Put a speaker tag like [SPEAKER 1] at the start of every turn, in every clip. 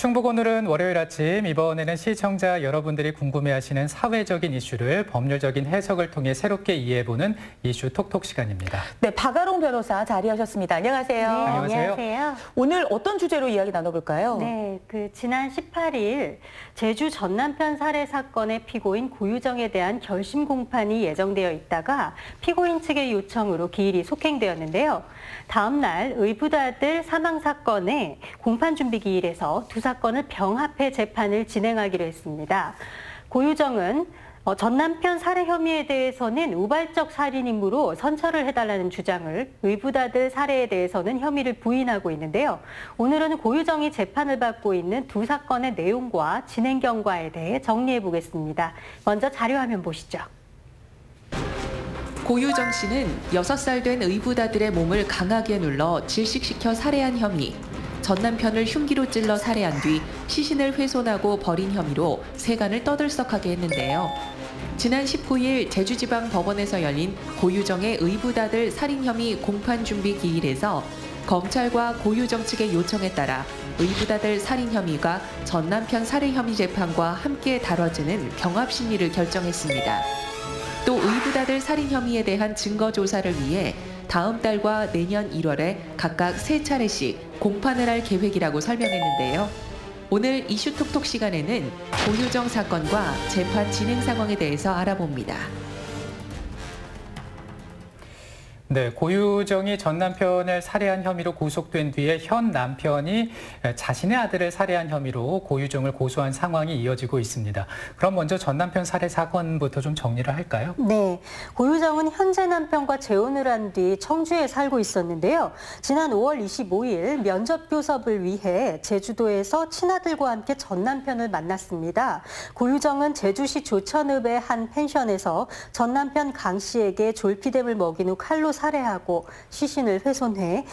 [SPEAKER 1] 충북 오늘은 월요일 아침, 이번에는 시청자 여러분들이 궁금해하시는 사회적인 이슈를 법률적인 해석을 통해 새롭게 이해해보는 이슈 톡톡 시간입니다.
[SPEAKER 2] 네, 박아롱 변호사 자리하셨습니다. 안녕하세요.
[SPEAKER 3] 네,
[SPEAKER 1] 안녕하세요.
[SPEAKER 2] 오늘 어떤 주제로 이야기 나눠볼까요?
[SPEAKER 3] 네, 지난 18일 제주 전 남편 살해 사건의 피고인 고유정에 대한 결심 공판이 예정되어 있다가 피고인 측의 요청으로 기일이 속행되었는데요. 다음 날 의붓아들 사망 사건의 공판 준비 기일에서 두 사건을 병합해 재판을 진행하기로 했습니다. 고유정은 전 남편 살해 혐의에 대해서는 우발적 살인임으로 선처를 해달라는 주장을, 의붓아들 살해에 대해서는 혐의를 부인하고 있는데요. 오늘은 고유정이 재판을 받고 있는 두 사건의 내용과 진행 경과에 대해 정리해 보겠습니다. 먼저 자료화면 보시죠.
[SPEAKER 4] 고유정 씨는 6살 된 의붓아들의 몸을 강하게 눌러 질식시켜 살해한 혐의, 전 남편을 흉기로 찔러 살해한 뒤 시신을 훼손하고 버린 혐의로 세간을 떠들썩하게 했는데요. 지난 19일 제주지방법원에서 열린 고유정의 의붓아들 살인 혐의 공판 준비 기일에서 검찰과 고유정 측의 요청에 따라 의붓아들 살인 혐의가 전 남편 살해 혐의 재판과 함께 다뤄지는 병합 심리를 결정했습니다. 또 의붓아들 살인 혐의에 대한 증거 조사를 위해 다음 달과 내년 1월에 각각 3차례씩 공판을 할 계획이라고 설명했는데요. 오늘 이슈 톡톡 시간에는 고유정 사건과 재판 진행 상황에 대해서 알아봅니다.
[SPEAKER 1] 네, 고유정이 전 남편을 살해한 혐의로 구속된 뒤에 현 남편이 자신의 아들을 살해한 혐의로 고유정을 고소한 상황이 이어지고 있습니다. 그럼 먼저 전 남편 살해 사건부터 좀 정리를 할까요?
[SPEAKER 3] 네, 고유정은 현재 남편과 재혼을 한 뒤 청주에 살고 있었는데요. 지난 5월 25일 면접 교섭을 위해 제주도에서 친아들과 함께 전 남편을 만났습니다. 고유정은 제주시 조천읍의 한 펜션에서 전 남편 강 씨에게 졸피뎀을 먹인 후 칼로 살해하고 시신을 훼손해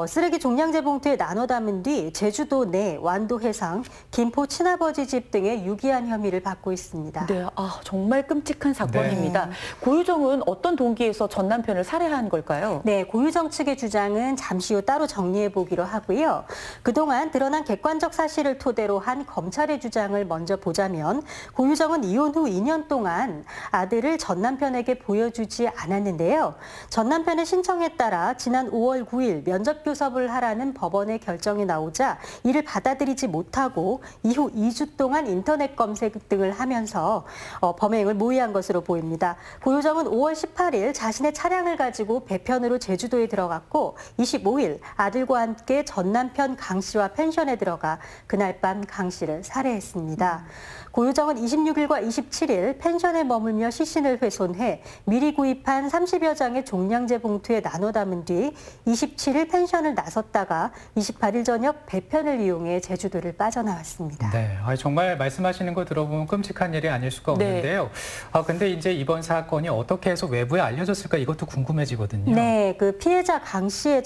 [SPEAKER 3] 쓰레기 종량제 봉투에 나눠 담은 뒤 제주도 내 완도 해상, 김포 친아버지 집 등의 유기한 혐의를 받고 있습니다.
[SPEAKER 2] 네, 정말 끔찍한 사건입니다.
[SPEAKER 1] 네.
[SPEAKER 2] 고유정은 어떤 동기에서 전 남편을 살해한 걸까요?
[SPEAKER 3] 네, 고유정 측의 주장은 잠시 후 따로 정리해 보기로 하고요. 그동안 드러난 객관적 사실을 토대로 한 검찰의 주장을 먼저 보자면 고유정은 이혼 후 2년 동안 아들을 전 남편에게 보여주지 않았는데요. 전 남편의 신청에 따라 지난 5월 9일 면접 교섭을 하라는 법원의 결정이 나오자 이를 받아들이지 못하고 이후 2주 동안 인터넷 검색 등을 하면서 범행을 모의한 것으로 보입니다. 고유정은 5월 18일 자신의 차량을 가지고 배편으로 제주도에 들어갔고 25일 아들과 함께 전 남편 강 씨와 펜션에 들어가 그날 밤 강 씨를 살해했습니다. 고유정은 26일과 27일 펜션에 머물며 시신을 훼손해 미리 구입한 30여 장의 종량제 봉투에 나눠 담은 뒤 27일 펜션을 나섰다가 28일 저녁 배편을 이용해 제주도를 빠져나왔습니다.
[SPEAKER 1] 네, 정말 말씀하시는 거 들어보면 끔찍한 일이 아닐 수가 없는데요. 근데 이제 이번 사건이 어떻게 해서 외부에 알려졌을까 이것도 궁금해지거든요.
[SPEAKER 3] 네, 피해자 강 씨의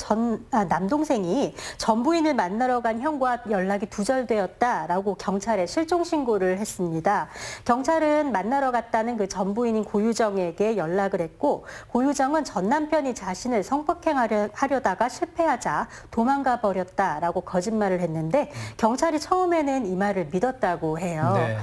[SPEAKER 3] 남동생이 전 부인을 만나러 간 형과 연락이 두절되었다라고 경찰에 실종 신고를 했습니다. 경찰은 만나러 갔다는 그 전 부인인 고유정에게 연락을 했고 고유정은 전 남편이 자신을 성폭행하려다가 실패하자 도망가 버렸다라고 거짓말을 했는데 경찰이 처음에는 이 말을 믿었다고 해요.
[SPEAKER 1] 네.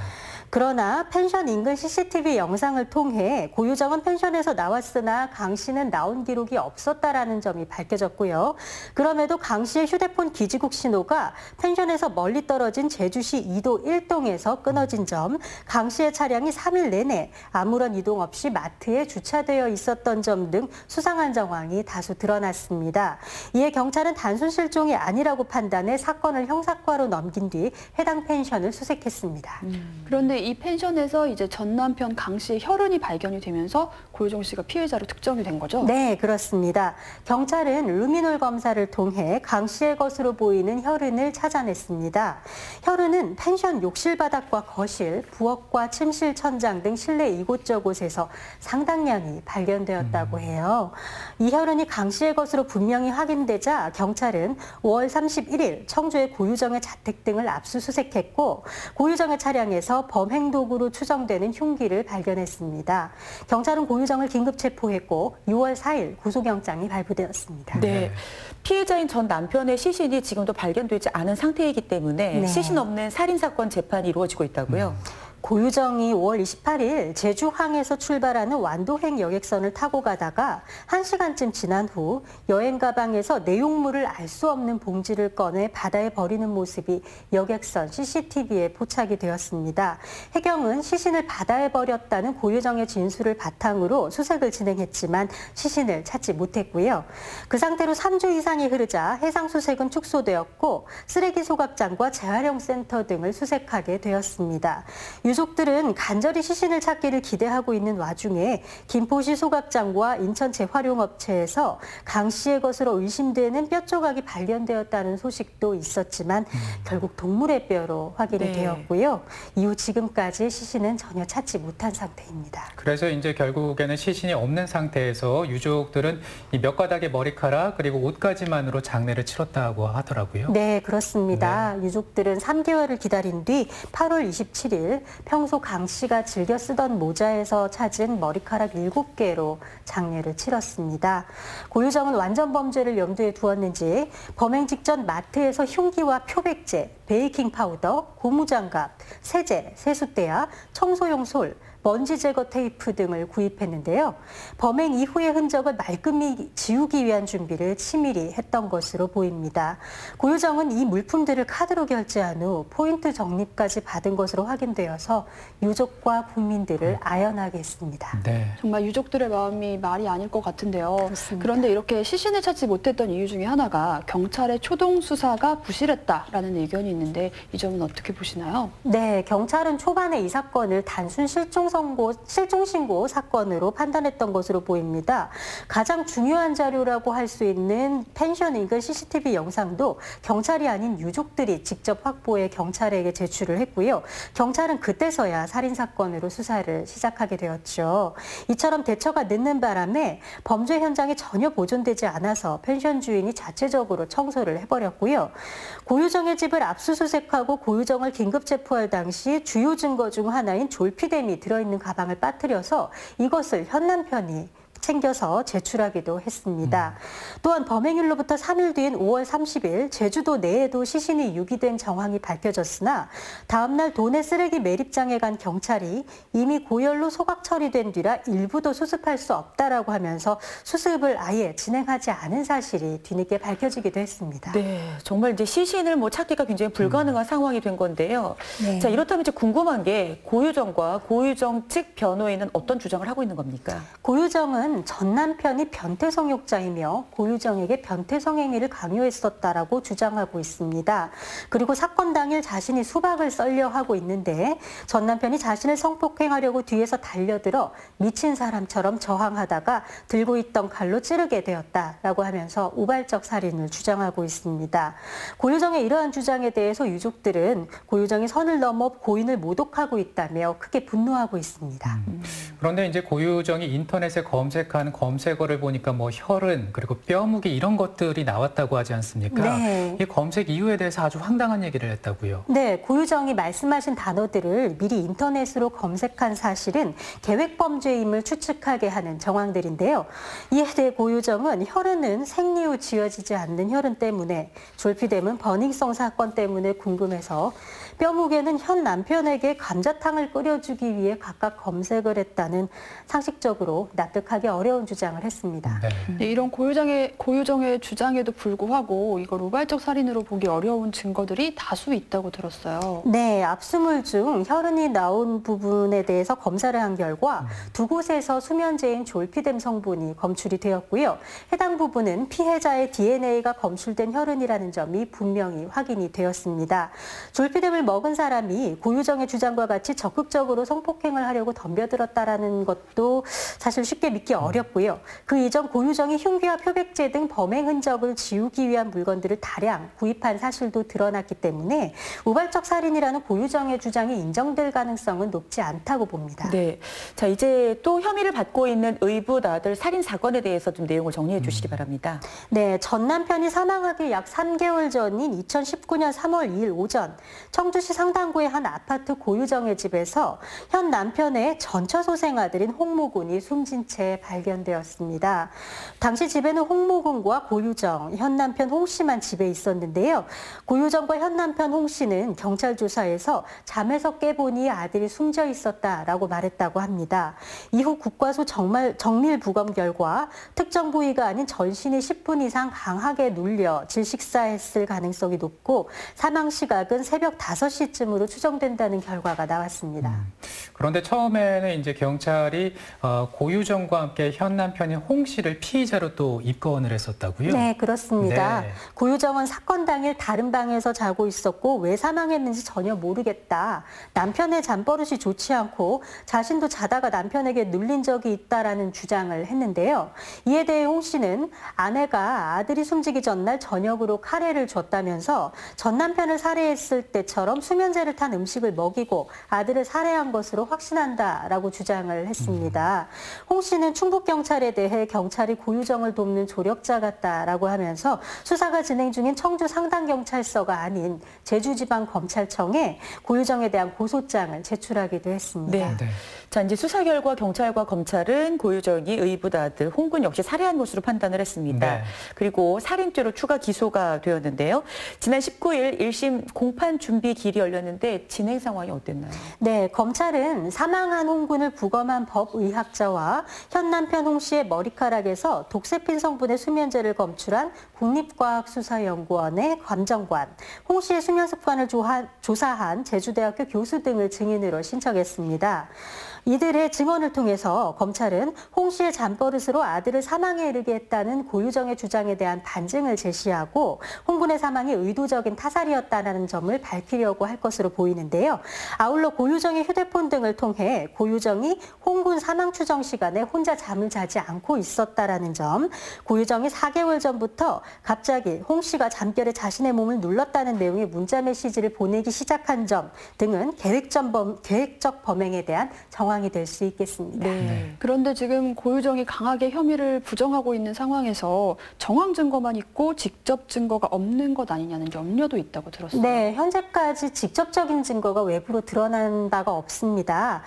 [SPEAKER 3] 그러나 펜션 인근 CCTV 영상을 통해 고유정은 펜션에서 나왔으나 강 씨는 나온 기록이 없었다라는 점이 밝혀졌고요. 그럼에도 강 씨의 휴대폰 기지국 신호가 펜션에서 멀리 떨어진 제주시 이도 1동에서 끊어진 점, 강 씨의 차량이 3일 내내 아무런 이동 없이 마트에 주차되어 있었던 점 등 수상한 정황이 다수 드러났습니다. 이에 경찰은 단순 실종이 아니라고 판단해 사건을 형사과로 넘긴 뒤 해당 펜션을 수색했습니다.
[SPEAKER 5] 그런데 이 펜션에서 이제 전 남편 강 씨의 혈흔이 발견이 되면서 고유정 씨가 피해자로 특정이 된 거죠?
[SPEAKER 3] 네, 그렇습니다. 경찰은 루미놀 검사를 통해 강 씨의 것으로 보이는 혈흔을 찾아냈습니다. 혈흔은 펜션 욕실 바닥과 거실, 부엌과 침실 천장 등 실내 이곳저곳에서 상당량이 발견되었다고 해요. 이 혈흔이 강 씨의 것으로 분명히 확인되자 경찰은 5월 31일 청주의 고유정의 자택 등을 압수수색했고 고유정의 차량에서 범행 범행도구로 추정되는 흉기를 발견했습니다. 경찰은 고유정을 긴급 체포했고 6월 4일 구속영장이 발부되었습니다.
[SPEAKER 2] 네. 피해자인 전 남편의 시신이 지금도 발견되지 않은 상태이기 때문에
[SPEAKER 3] 네.
[SPEAKER 2] 시신 없는 살인사건 재판이 이루어지고 있다고요?
[SPEAKER 3] 고유정이 5월 28일 제주항에서 출발하는 완도행 여객선을 타고 가다가 1시간쯤 지난 후 여행 가방에서 내용물을 알 수 없는 봉지를 꺼내 바다에 버리는 모습이 여객선 CCTV에 포착이 되었습니다. 해경은 시신을 바다에 버렸다는 고유정의 진술을 바탕으로 수색을 진행했지만 시신을 찾지 못했고요. 그 상태로 3주 이상이 흐르자 해상 수색은 축소되었고 쓰레기 소각장과 재활용센터 등을 수색하게 되었습니다. 유족들은 간절히 시신을 찾기를 기대하고 있는 와중에 김포시 소각장과 인천 재활용업체에서 강 씨의 것으로 의심되는 뼈 조각이 발견되었다는 소식도 있었지만 결국 동물의 뼈로 확인이
[SPEAKER 2] 네.
[SPEAKER 3] 되었고요. 이후 지금까지 시신은 전혀 찾지 못한 상태입니다.
[SPEAKER 1] 그래서 이제 결국에는 시신이 없는 상태에서 유족들은 이 몇 가닥의 머리카락 그리고 옷가지만으로 장례를 치렀다고 하더라고요.
[SPEAKER 3] 네, 그렇습니다. 유족들은 3개월을 기다린 뒤 8월 27일 평소 강 씨가 즐겨 쓰던 모자에서 찾은 머리카락 7개로 장례를 치렀습니다. 고유정은 완전 범죄를 염두에 두었는지 범행 직전 마트에서 흉기와 표백제, 베이킹 파우더, 고무장갑, 세제, 세숫대야, 청소용 솔, 먼지 제거 테이프 등을 구입했는데요. 범행 이후의 흔적을 말끔히 지우기 위한 준비를 치밀히 했던 것으로 보입니다. 고유정은 이 물품들을 카드로 결제한 후 포인트 적립까지 받은 것으로 확인되어서 유족과 국민들을 아연하게 했습니다.
[SPEAKER 1] 네.
[SPEAKER 5] 정말 유족들의 마음이 말이 아닐 것 같은데요.
[SPEAKER 3] 그렇습니다.
[SPEAKER 5] 그런데 이렇게 시신을 찾지 못했던 이유 중에 하나가 경찰의 초동 수사가 부실했다라는 의견이 있는데 이 점은 어떻게 보시나요?
[SPEAKER 3] 네, 경찰은 초반에 이 사건을 단순 실종신고 사건으로 판단했던 것으로 보입니다. 가장 중요한 자료라고 할 수 있는 펜션 인근 CCTV 영상도 경찰이 아닌 유족들이 직접 확보해 경찰에게 제출을 했고요. 경찰은 그때서야 살인사건으로 수사를 시작하게 되었죠. 이처럼 대처가 늦는 바람에 범죄 현장이 전혀 보존되지 않아서 펜션 주인이 자체적으로 청소를 해버렸고요. 고유정의 집을 압수수색하고 고유정을 긴급 체포할 당시 주요 증거 중 하나인 졸피뎀이 들어있는 가방을 빠뜨려서 이것을 현 남편이 챙겨서 제출하기도 했습니다. 또한 범행일로부터 3일 뒤인 5월 30일 제주도 내에도 시신이 유기된 정황이 밝혀졌으나 다음 날 도내 쓰레기 매립장에 간 경찰이 이미 고열로 소각 처리된 뒤라 일부도 수습할 수 없다라고 하면서 수습을 아예 진행하지 않은 사실이 뒤늦게 밝혀지기도 했습니다.
[SPEAKER 2] 네, 정말 이제 시신을 찾기가 굉장히 불가능한 상황이 된 건데요.
[SPEAKER 3] 네.
[SPEAKER 2] 자, 이렇다면 이제 궁금한 게 고유정과 고유정 측 변호인은 어떤 주장을 하고 있는 겁니까?
[SPEAKER 3] 고유정은 전 남편이 변태성욕자이며 고유정에게 변태성행위를 강요했었다라고 주장하고 있습니다. 그리고 사건 당일 자신이 수박을 썰려 하고 있는데 전 남편이 자신을 성폭행하려고 뒤에서 달려들어 미친 사람처럼 저항하다가 들고 있던 칼로 찌르게 되었다라고 하면서 우발적 살인을 주장하고 있습니다. 고유정의 이러한 주장에 대해서 유족들은 고유정이 선을 넘어 고인을 모독하고 있다며 크게 분노하고 있습니다.
[SPEAKER 1] 그런데 이제 고유정이 인터넷에 검색한 검색어를 보니까 뭐 혈흔 그리고 뼈무기 이런 것들이 나왔다고 하지 않습니까?
[SPEAKER 3] 네.
[SPEAKER 1] 이 검색 이유에 대해서 아주 황당한 얘기를 했다고요.
[SPEAKER 3] 네, 고유정이 말씀하신 단어들을 미리 인터넷으로 검색한 사실은 계획범죄임을 추측하게 하는 정황들인데요. 이에 대해 고유정은 혈흔은 생리 후 지어지지 않는 혈흔 때문에, 졸피뎀은 버닝성 사건 때문에 궁금해서 뼈무게는 현 남편에게 감자탕을 끓여주기 위해 각각 검색을 했다는 상식적으로 납득하기 어려운 주장을 했습니다.
[SPEAKER 1] 네.
[SPEAKER 5] 네, 이런 고유정의 주장에도 불구하고 이걸 우발적 살인으로 보기 어려운 증거들이 다수 있다고 들었어요.
[SPEAKER 3] 네, 압수물 중 혈흔이 나온 부분에 대해서 검사를 한 결과 두 곳에서 수면제인 졸피뎀 성분이 검출이 되었고요. 해당 부분은 피해자의 DNA가 검출된 혈흔이라는 점이 분명히 확인이 되었습니다. 졸피뎀을 먹은 사람이 고유정의 주장과 같이 적극적으로 성폭행을 하려고 덤벼들었다라는 것도 사실 쉽게 믿기 어렵고요. 그 이전 고유정이 흉기와 표백제 등 범행 흔적을 지우기 위한 물건들을 다량 구입한 사실도 드러났기 때문에 우발적 살인이라는 고유정의 주장이 인정될 가능성은 높지 않다고 봅니다.
[SPEAKER 2] 네. 자, 이제 또 혐의를 받고 있는 의붓 아들 살인 사건에 대해서 좀 내용을 정리해 주시기 바랍니다.
[SPEAKER 3] 네, 전 남편이 사망하기 약 3개월 전인 2019년 3월 2일 오전 청주시 상당구의 한 아파트 고유정의 집에서 현 남편의 전처소 생아들인 홍모군이 숨진 채 발견되었습니다. 당시 집에는 홍모군과 고유정, 현 남편 홍 씨만 집에 있었는데요. 고유정과 현 남편 홍 씨는 경찰 조사에서 잠에서 깨보니 아들이 숨져 있었다라고 말했다고 합니다. 이후 국과수 정밀 부검 결과 특정 부위가 아닌 전신이 10분 이상 강하게 눌려 질식사했을 가능성이 높고 사망 시각은 새벽 5시쯤으로 추정된다는 결과가 나왔습니다.
[SPEAKER 1] 그런데 처음에는 이제 경찰이 고유정과 함께 현 남편인 홍 씨를 피의자로 또 입건을 했었다고요?
[SPEAKER 3] 네, 그렇습니다.
[SPEAKER 1] 네.
[SPEAKER 3] 고유정은 사건 당일 다른 방에서 자고 있었고 왜 사망했는지 전혀 모르겠다. 남편의 잠버릇이 좋지 않고 자신도 자다가 남편에게 눌린 적이 있다라는 주장을 했는데요. 이에 대해 홍 씨는 아내가 아들이 숨지기 전날 저녁으로 카레를 줬다면서 전 남편을 살해했을 때처럼 수면제를 탄 음식을 먹이고 아들을 살해한 것으로 확신한다라고 주장을 했습니다. 홍 씨는 충북경찰에 대해 경찰이 고유정을 돕는 조력자 같다라고 하면서 수사가 진행 중인 청주 상당경찰서가 아닌 제주지방검찰청에 고유정에 대한 고소장을 제출하기도 했습니다.
[SPEAKER 2] 네. 자, 이제 수사 결과 경찰과 검찰은 고유정이 의붓 아들 홍군 역시 살해한 것으로 판단을 했습니다.
[SPEAKER 1] 네.
[SPEAKER 2] 그리고 살인죄로 추가 기소가 되었는데요. 지난 19일 1심 공판 준비 기일이 열렸는데 진행 상황이 어땠나요?
[SPEAKER 3] 네, 검찰은 사망한 홍군을 부검한 법의학자와 현 남편 홍 씨의 머리카락에서 독세핀 성분의 수면제를 검출한 국립과학수사연구원의 감정관, 홍 씨의 수면 습관을 조사한 제주대학교 교수 등을 증인으로 신청했습니다. 이들의 증언을 통해서 검찰은 홍 씨의 잠버릇으로 아들을 사망에 이르게 했다는 고유정의 주장에 대한 반증을 제시하고 홍군의 사망이 의도적인 타살이었다는 점을 밝히려고 할 것으로 보이는데요. 아울러 고유정의 휴대폰 등을 통해 고유정이 홍군 사망 추정 시간에 혼자 잠을 자지 않고 있었다라는 점, 고유정이 4개월 전부터 갑자기 홍 씨가 잠결에 자신의 몸을 눌렀다는 내용의 문자 메시지를 보내기 시작한 점 등은 계획적 범행에 대한 정황이 될 수 있겠습니다.
[SPEAKER 5] 네. 그런데 지금 고유정이 강하게 혐의를 부정하고 있는 상황에서 정황 증거만 있고 직접 증거가 없는 것 아니냐는 염려도 있다고 들었어요.
[SPEAKER 3] 네, 현재까지 직접적인 증거가 외부로 드러난 바가 없습니다.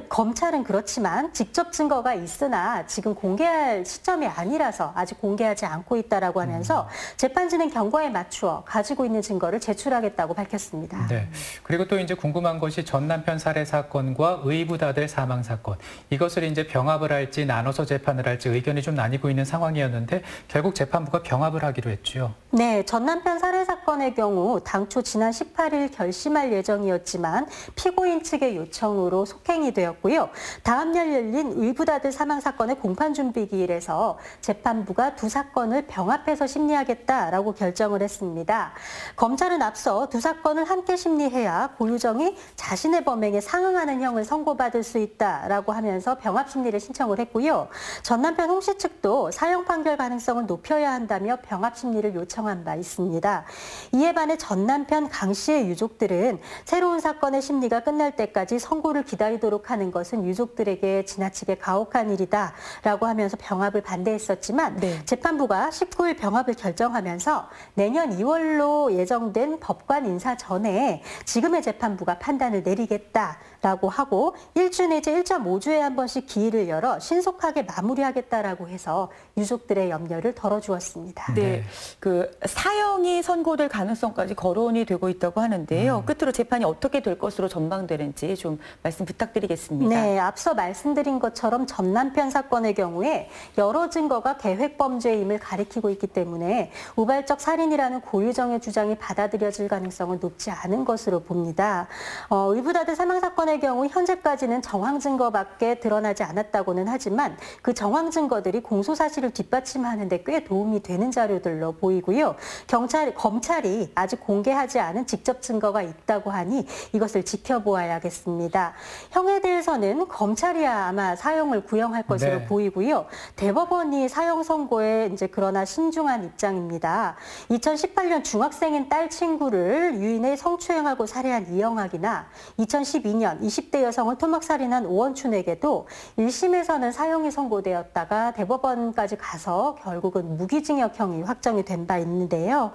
[SPEAKER 3] 검찰은 그렇지만 직접 증거가 있으나 지금 공개할 시점이 아니라서 아직 공개하지 않고 있다라고 하면서 재판 진행 경과에 맞추어 가지고 있는 증거를 제출하겠다고 밝혔습니다.
[SPEAKER 1] 네. 그리고 또 이제 궁금한 것이 전 남편 살해 사건과 의붓 아들 사망 사건, 이것을 이제 병합을 할지 나눠서 재판을 할지 의견이 좀 나뉘고 있는 상황이었는데 결국 재판부가 병합을 하기로 했죠.
[SPEAKER 3] 네, 전 남편 살해 사건의 경우 당초 지난 18일 결심할 예정이었지만 피고인 측의 요청으로 속행이 되었고요. 다음 날 열린 의붓 아들 사망 사건의 공판 준비 기일에서 재판부가 두 사건을 병합해서 심리하겠다라고 결정을 했습니다. 검찰은 앞서 두 사건을 함께 심리해야 고유정이 자신의 범행에 상응하는 형을 선고받을 수 있다라고 하면서 병합 심리를 신청을 했고요. 전 남편 홍 씨 측도 사형 판결 가능성을 높여야 한다며 병합 심리를 요청한 바 있습니다. 이에 반해 전 남편 강 씨의 유족들은 새로운 사건의 심리가 끝날 때까지 선고를 기다리도록 하는 것은 유족들에게 지나치게 가혹한 일이다라고 하면서 병합을 반대했었지만 재판부가 19일 병합을 결정하면서 내년 2월로 예정된 법관 인사 전에 지금의 재판부가 판단을 내리겠다라고 하고 1주 내지 1.5주에 한 번씩 기일을 열어 신속하게 마무리하겠다라고 해서 유족들의 염려를 덜어주었습니다.
[SPEAKER 2] 네, 그 사형이 선고될 가능성까지 거론이 되고 있다고 하는데요. 끝으로 재판이 어떻게 될 것으로 전망되는지 좀 말씀 부탁드리겠습니다.
[SPEAKER 3] 네, 앞서 말씀드린 것처럼 전 남편 사건의 경우에 여러 증거가 계획 범죄임을 가리키고 있기 때문에 우발적 살인이라는 고유정의 주장이 받아들여질 가능성은 높지 않은 것으로 봅니다. 의붓 아들 사망 사건의 사건의 경우 현재까지는 정황 증거밖에 드러나지 않았다고는 하지만 그 정황 증거들이 공소 사실을 뒷받침하는 데 꽤 도움이 되는 자료들로 보이고요. 검찰이 아직 공개하지 않은 직접 증거가 있다고 하니 이것을 지켜보아야겠습니다. 형에 대해서는 검찰이 아마 사형을 구형할 것으로 보이고요. 대법원이 사형 선고에 이제 그러나 신중한 입장입니다. 2018년 중학생인 딸 친구를 유인해 성추행하고 살해한 이영학이나 2012년 20대 여성을 토막살인한 오원춘에게도 1심에서는 사형이 선고되었다가 대법원까지 가서 결국은 무기징역형이 확정이 된 바 있는데요.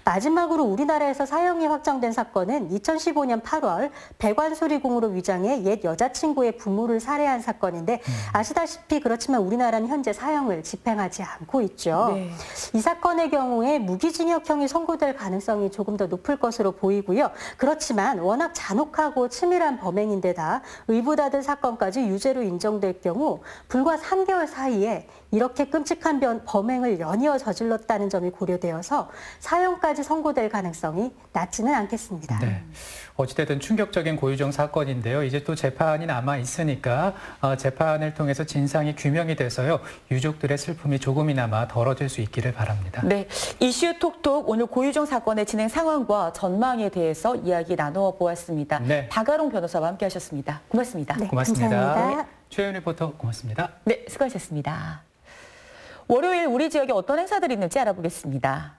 [SPEAKER 3] 마지막으로 우리나라에서 사형이 확정된 사건은 2015년 8월 배관수리공으로 위장해 옛 여자친구의 부모를 살해한 사건인데 아시다시피 그렇지만 우리나라는 현재 사형을 집행하지 않고 있죠.
[SPEAKER 2] 네.
[SPEAKER 3] 이 사건의 경우에 무기징역형이 선고될 가능성이 조금 더 높을 것으로 보이고요. 그렇지만 워낙 잔혹하고 치밀한 범행인데다 의붓아들 사건까지 유죄로 인정될 경우 불과 3개월 사이에 이렇게 끔찍한 범행을 연이어 저질렀다는 점이 고려되어서 사형까지 선고될 가능성이 낮지는 않겠습니다.
[SPEAKER 1] 네. 어찌됐든 충격적인 고유정 사건인데요. 이제 또 재판이 남아 있으니까 재판을 통해서 진상이 규명이 돼서요. 유족들의 슬픔이 조금이나마 덜어질 수 있기를 바랍니다.
[SPEAKER 2] 네, 이슈 톡톡 오늘 고유정 사건의 진행 상황과 전망에 대해서 이야기 나누어 보았습니다.
[SPEAKER 1] 네.
[SPEAKER 2] 박아롱 변호사와 함께하셨습니다. 고맙습니다.
[SPEAKER 3] 네,
[SPEAKER 1] 고맙습니다.
[SPEAKER 3] 감사합니다.
[SPEAKER 1] 최윤 리포터 고맙습니다.
[SPEAKER 2] 네, 수고하셨습니다. 월요일 우리 지역에 어떤 행사들이 있는지 알아보겠습니다.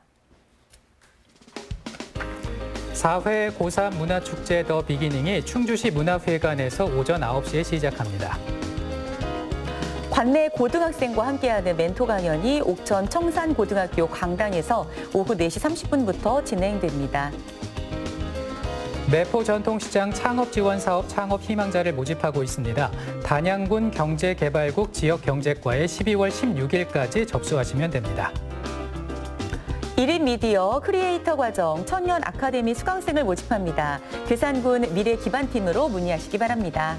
[SPEAKER 1] 4회 고3 문화축제 더 비기닝이 충주시 문화회관에서 오전 9시에 시작합니다.
[SPEAKER 2] 관내 고등학생과 함께하는 멘토 강연이 옥천 청산고등학교 강당에서 오후 4시 30분부터 진행됩니다.
[SPEAKER 1] 매포 전통시장 창업지원사업 창업희망자를 모집하고 있습니다. 단양군 경제개발국 지역경제과에 12월 16일까지 접수하시면 됩니다.
[SPEAKER 2] 1인 미디어 크리에이터 과정 청년 아카데미 수강생을 모집합니다. 괴산군 미래기반팀으로 문의하시기 바랍니다.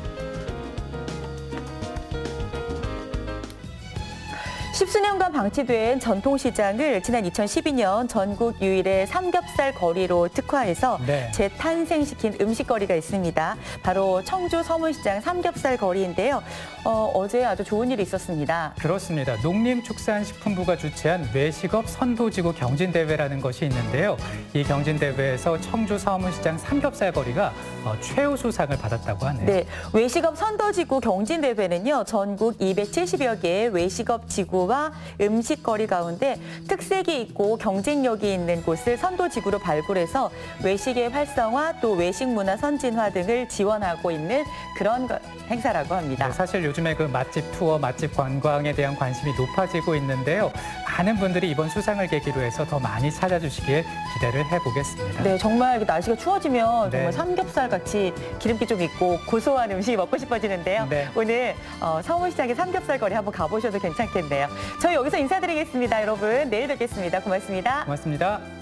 [SPEAKER 2] 십수년간 방치된 전통시장을 지난 2012년 전국 유일의 삼겹살 거리로 특화해서 재탄생시킨 음식거리가 있습니다. 바로 청주 서문시장 삼겹살 거리인데요. 어제 아주 좋은 일이 있었습니다.
[SPEAKER 1] 그렇습니다. 농림축산식품부가 주최한 외식업 선도지구 경진대회라는 것이 있는데요. 이 경진대회에서 청주 서문시장 삼겹살 거리가 최우수상을 받았다고 하네요.
[SPEAKER 2] 네, 외식업 선도지구 경진대회는요. 전국 270여 개의 외식업 지구와 음식거리 가운데 특색이 있고 경쟁력이 있는 곳을 선도지구로 발굴해서 외식의 활성화 또 외식문화 선진화 등을 지원하고 있는 그런 행사라고 합니다.
[SPEAKER 1] 네, 사실 요즘에 그 맛집 투어, 맛집 관광에 대한 관심이 높아지고 있는데요. 많은 분들이 이번 수상을 계기로 해서 더 많이 찾아주시길 기대를 해보겠습니다.
[SPEAKER 2] 네, 정말 날씨가 추워지면 정말 삼겹살같이 기름기 좀 있고 고소한 음식이 먹고 싶어지는데요. 오늘 서문시장의 삼겹살 거리 한번 가보셔도 괜찮겠네요. 저희 여기서 인사드리겠습니다. 여러분, 내일 뵙겠습니다. 고맙습니다.
[SPEAKER 1] 고맙습니다.